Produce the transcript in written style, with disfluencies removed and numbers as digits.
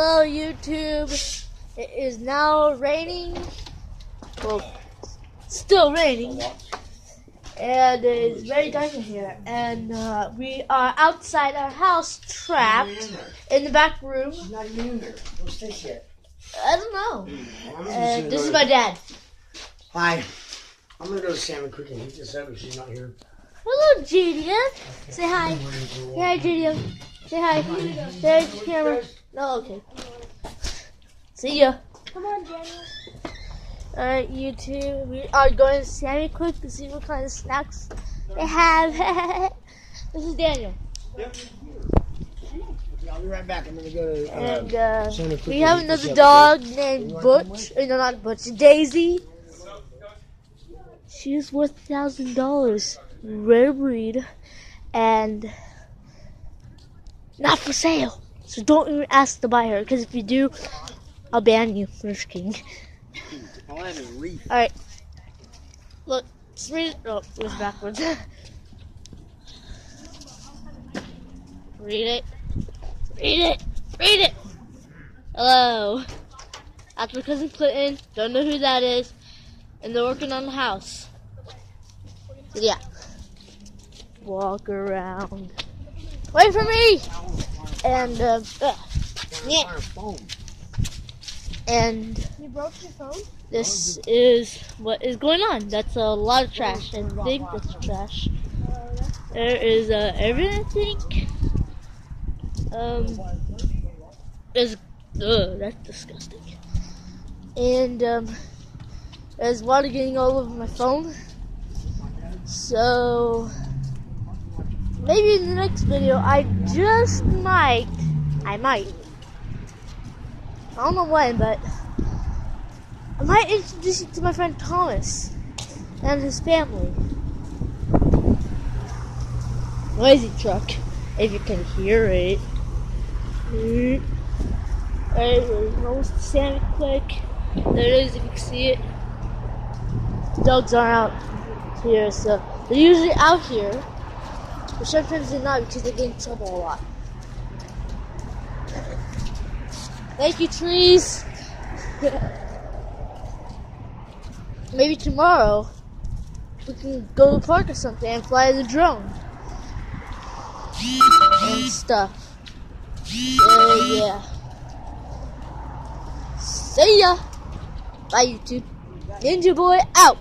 Hello YouTube, it is now raining, well, still raining, and it's very dark in here, and we are outside our house, trapped in the back room. She's not even in there. What's this yet? I don't know. This is my dad. Hi. I'm gonna go to Salmon Creek and heat this up if she's not here. Hello, Gideon. Say hi. Say hi, Gideon. Say hi. There's the camera. No, okay. See ya. Come on, Daniel. Alright, YouTube, we are going to Salmon Creek to see what kind of snacks they have. This is Daniel. Yep. I'll be right back. I'm gonna go to And Salmon Creek. we have another dog named Butch. No, not Butch. Daisy. She's worth $1,000. Rare breed. And not for sale. So don't even ask to buy her, because if you do, I'll ban you. First King. Alright. Look, let's read it. Oh, it was backwards. Read it. Read it. Read it. Hello. That's my cousin Clinton. Don't know who that is. And they're working on the house. So yeah. Walk around. Wait for me! And, yeah. And You broke your phone? this is what is going on. That's a lot of trash. I think that's trash. There is everything. There's that's disgusting. And there's water getting all over my phone. So maybe in the next video I might. I don't know when, but I might introduce you to my friend Thomas and his family. Noisy truck, if you can hear it. Alright, we're almost to Salmon Creek. There it is, if you can see it. The dogs aren't out here, so they're usually out here, but sometimes they're not because they get in trouble a lot. Thank you, trees. Maybe tomorrow we can go to the park or something and fly the drone and stuff. Yeah. See ya. Bye, YouTube. Ninja Boy out.